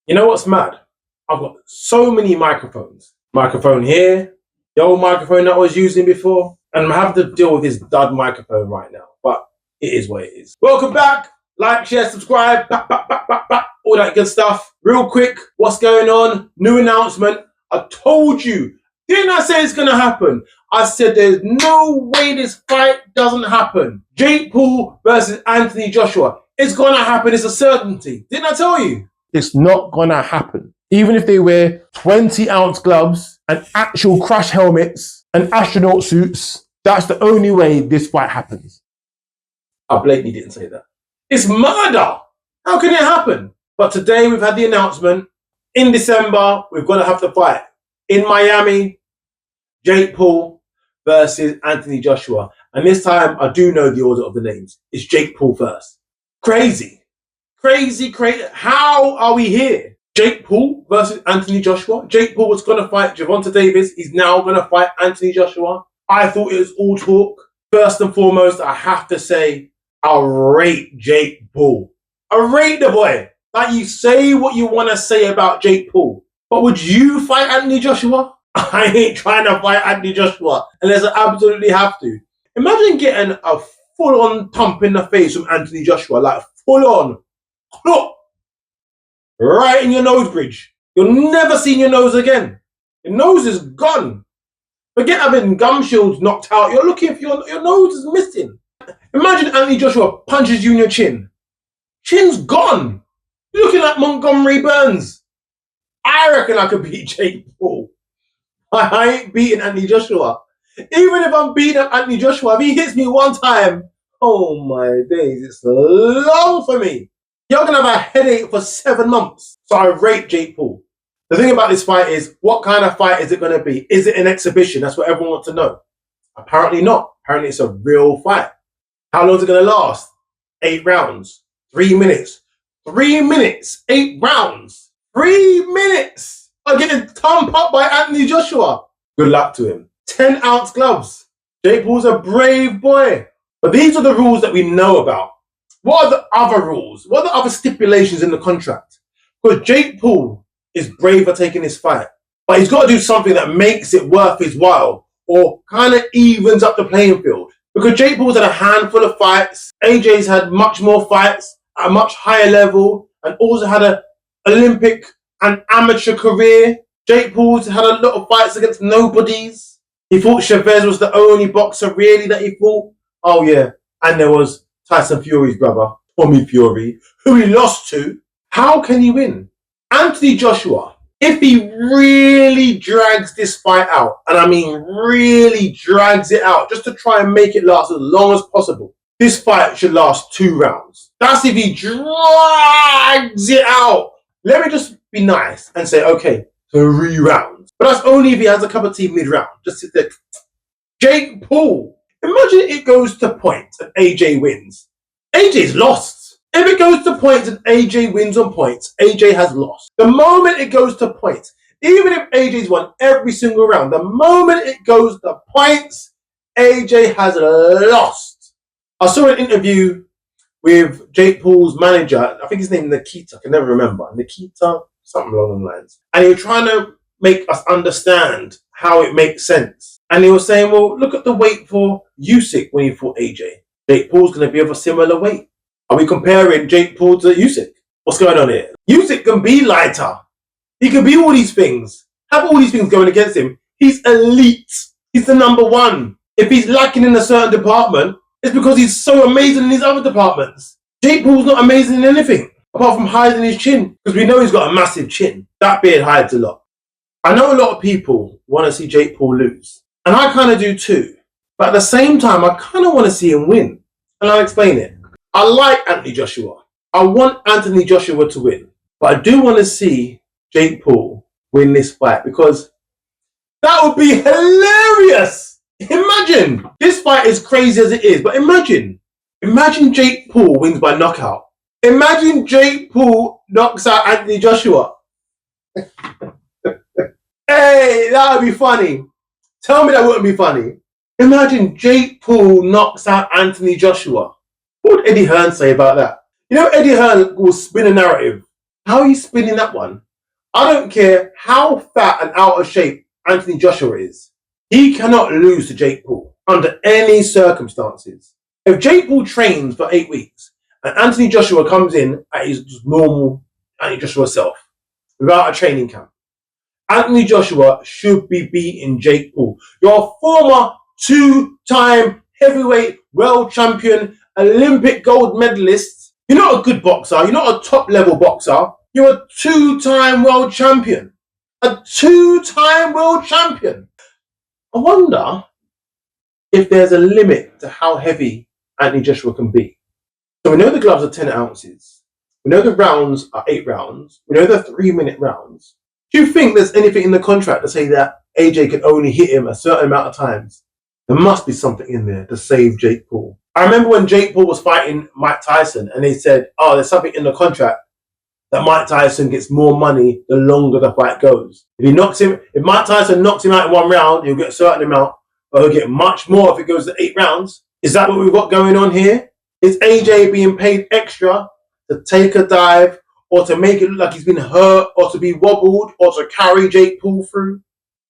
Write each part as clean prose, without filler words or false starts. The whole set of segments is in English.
You know what's mad? I've got so many microphones. Microphone here, the old microphone that I was using before, and I'm having to deal with this dud microphone right now. But it is what it is. Welcome back. Like, share, subscribe, all that good stuff. Real quick, what's going on? New announcement. I told you. Didn't I say it's going to happen? I said there's no way this fight doesn't happen. Jake Paul versus Anthony Joshua. It's going to happen. It's a certainty. Didn't I tell you? It's not going to happen. Even if they wear 20-ounce gloves and actual crash helmets and astronaut suits, that's the only way this fight happens. I blatantly didn't say that. It's murder. How can it happen? But today we've had the announcement. In December, we've got to have the fight. In Miami, Jake Paul versus Anthony Joshua. And this time, I do know the order of the names. It's Jake Paul first. Crazy. Crazy. How are we here? Jake Paul versus Anthony Joshua. Jake Paul was going to fight Gervonta Davis. He's now going to fight Anthony Joshua. I thought it was all talk. First and foremost, I have to say, I rate Jake Paul. I rate the boy. Like, you say what you want to say about Jake Paul. But would you fight Anthony Joshua? I ain't trying to fight Anthony Joshua unless I absolutely have to. Imagine getting a full-on thump in the face from Anthony Joshua. Like, full-on. Look. Right in your nose bridge. You'll never see your nose again. Your nose is gone. Forget having gum shields knocked out. You're looking for your nose is missing. Imagine Anthony Joshua punches you in your chin. Chin's gone. You're looking like Montgomery Burns. I reckon I could beat Jake Paul. I ain't beating Anthony Joshua. Even if I'm beating Anthony Joshua, if he hits me one time, oh my days, it's long for me. You're going to have a headache for 7 months. So I rate Jake Paul. The thing about this fight is, what kind of fight is it going to be? Is it an exhibition? That's what everyone wants to know. Apparently not. Apparently it's a real fight. How long is it going to last? 8 rounds. 3 minutes. 3 minutes. 8 rounds. 3 minutes. I'm getting thumped up by Anthony Joshua. Good luck to him. 10-ounce gloves. Jake Paul's a brave boy. But these are the rules that we know about. What are the other rules? What are the other stipulations in the contract? Because Jake Paul is brave for taking this fight. But he's got to do something that makes it worth his while or kind of evens up the playing field. Because Jake Paul's had a handful of fights. AJ's had much more fights at a much higher level and also had an Olympic and amateur career. Jake Paul's had a lot of fights against nobodies. He thought Chavez was the only boxer really that he fought. Oh yeah, and there was Tyson Fury's brother, Tommy Fury, who he lost to. How can he win? Anthony Joshua, if he really drags this fight out, and I mean really drags it out, just to try and make it last as long as possible, this fight should last 2 rounds. That's if he drags it out. Let me just be nice and say, okay, 3 rounds. But that's only if he has a cup of tea mid-round. Just sit there. Jake Paul. Imagine it goes to points and AJ wins. AJ's lost. If it goes to points and AJ wins on points, AJ has lost. The moment it goes to points, even if AJ's won every single round, the moment it goes to points, AJ has lost. I saw an interview with Jake Paul's manager. I think his name is Nikita. I can never remember. Nikita, something along those lines. And he was trying to make us understand how it makes sense. And he was saying, well, look at the weight for Usyk when he fought AJ. Jake Paul's going to be of a similar weight. Are we comparing Jake Paul to Usyk? What's going on here? Usyk can be lighter. He can be all these things. Have all these things going against him. He's elite. He's the number one. If he's lacking in a certain department, it's because he's so amazing in his other departments. Jake Paul's not amazing in anything, apart from hiding his chin. Because we know he's got a massive chin. That beard hides a lot. I know a lot of people want to see Jake Paul lose. And I kind of do too. But at the same time, I kind of want to see him win. And I'll explain it. I like Anthony Joshua. I want Anthony Joshua to win. But I do want to see Jake Paul win this fight because that would be hilarious. Imagine. This fight is crazy as it is. But imagine Jake Paul wins by knockout. Imagine Jake Paul knocks out Anthony Joshua. Hey, that would be funny. Tell me that wouldn't be funny. Imagine Jake Paul knocks out Anthony Joshua. What would Eddie Hearn say about that? You know, Eddie Hearn will spin a narrative How are you spinning that one? I don't care how fat and out of shape Anthony Joshua is. He cannot lose to Jake Paul under any circumstances. If Jake Paul trains for 8 weeks and Anthony Joshua comes in at his normal Anthony Joshua self without a training camp, Anthony Joshua should be beating Jake Paul. Your former 2-time heavyweight world champion, Olympic gold medalist. You're not a good boxer. You're not a top level boxer. You're a 2-time world champion. A 2-time world champion. I wonder if there's a limit to how heavy Anthony Joshua can be. So we know the gloves are 10 ounces. We know the rounds are 8 rounds. We know they're 3-minute rounds. Do you think there's anything in the contract to say that AJ can only hit him a certain amount of times? There must be something in there to save Jake Paul. I remember when Jake Paul was fighting Mike Tyson and they said, oh, there's something in the contract that Mike Tyson gets more money the longer the fight goes. If Mike Tyson knocks him out in 1 round, he'll get a certain amount, but he'll get much more if it goes to 8 rounds. Is that what we've got going on here? Is AJ being paid extra to take a dive or to make it look like he's been hurt or to be wobbled or to carry Jake Paul through?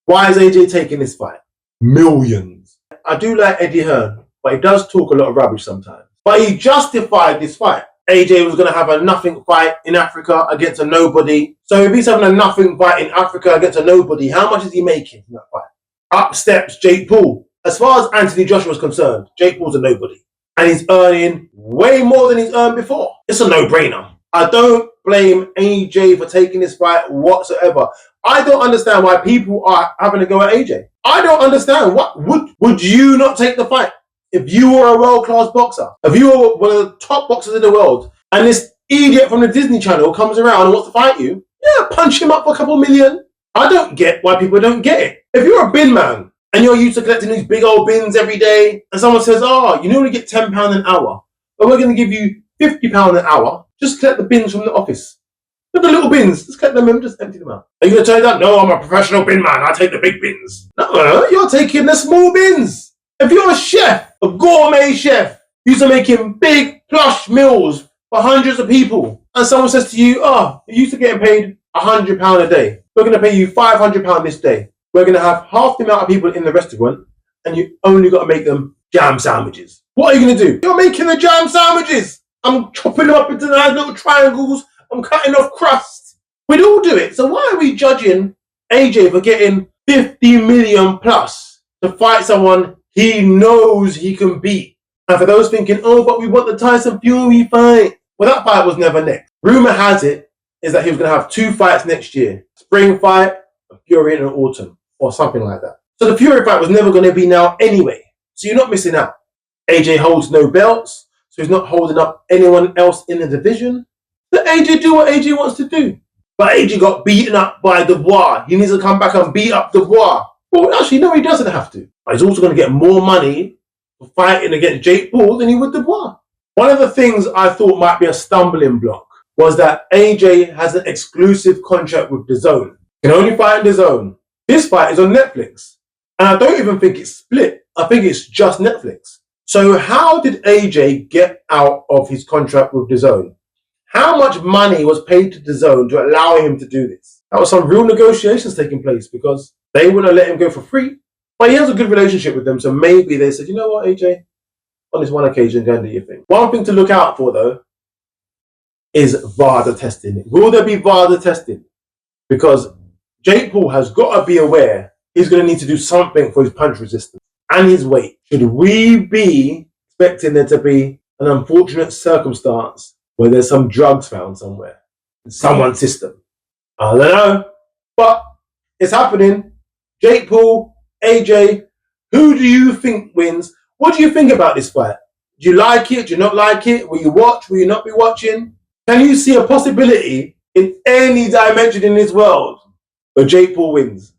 Why is AJ taking this fight? Millions. I do like Eddie Hearn, but he does talk a lot of rubbish sometimes. But he justified this fight. AJ was going to have a nothing fight in Africa against a nobody. So if he's having a nothing fight in Africa against a nobody, how much is he making from that fight? Up steps Jake Paul. As far as Anthony Joshua is concerned, Jake Paul's a nobody. And he's earning way more than he's earned before. It's a no-brainer. I don't blame AJ for taking this fight whatsoever. I don't understand why people are having to go at AJ. I don't understand. What would you not take the fight? If you were a world-class boxer, if you were one of the top boxers in the world, and this idiot from the Disney Channel comes around and wants to fight you, yeah, punch him up for a couple million. I don't get why people don't get it. If you're a bin man and you're used to collecting these big old bins every day, and someone says, oh, you normally get £10 an hour, but we're going to give you £50 an hour, just collect the bins from the office. Look at the little bins, just collect them and just empty them out. Are you going to tell that? No, I'm a professional bin man, I take the big bins. No, you're taking the small bins. If you're a chef, a gourmet chef, used to making big plush meals for hundreds of people, and someone says to you, oh, you used to getting paid £100 a day. We're going to pay you £500 this day. We're going to have half the amount of people in the restaurant, and you only got to make them jam sandwiches. What are you going to do? You're making the jam sandwiches. I'm chopping them up into nice little triangles. I'm cutting off crust. We'd all do it. So why are we judging AJ for getting 50 million plus to fight someone he knows he can beat? And for those thinking, oh, but we want the Tyson Fury fight. Well, that fight was never next. Rumor has it is that he was going to have 2 fights next year. Spring fight, a Fury in the autumn, or something like that. So the Fury fight was never going to be now anyway. So you're not missing out. AJ holds no belts, so he's not holding up anyone else in the division. Let AJ do what AJ wants to do. But AJ got beaten up by Dubois. He needs to come back and beat up Dubois. Well, actually, no, he doesn't have to. But he's also going to get more money for fighting against Jake Paul than he would Dubois. One of the things I thought might be a stumbling block was that AJ has an exclusive contract with DAZN. He can only fight in DAZN. This fight is on Netflix. And I don't even think it's split. I think it's just Netflix. So how did AJ get out of his contract with DAZN? How much money was paid to DAZN to allow him to do this? That was some real negotiations taking place because they wouldn't let him go for free. But he has a good relationship with them, so maybe they said, you know what, AJ? On this one occasion, go and do your thing. One thing to look out for, though, is VADA testing. Will there be VADA testing? Because Jake Paul has got to be aware he's going to need to do something for his punch resistance and his weight. Should we be expecting there to be an unfortunate circumstance where there's some drugs found somewhere in someone's system? I don't know, but it's happening. Jake Paul, AJ, who do you think wins? What do you think about this fight? Do you like it? Do you not like it? Will you watch? Will you not be watching? Can you see a possibility in any dimension in this world where Jake Paul wins?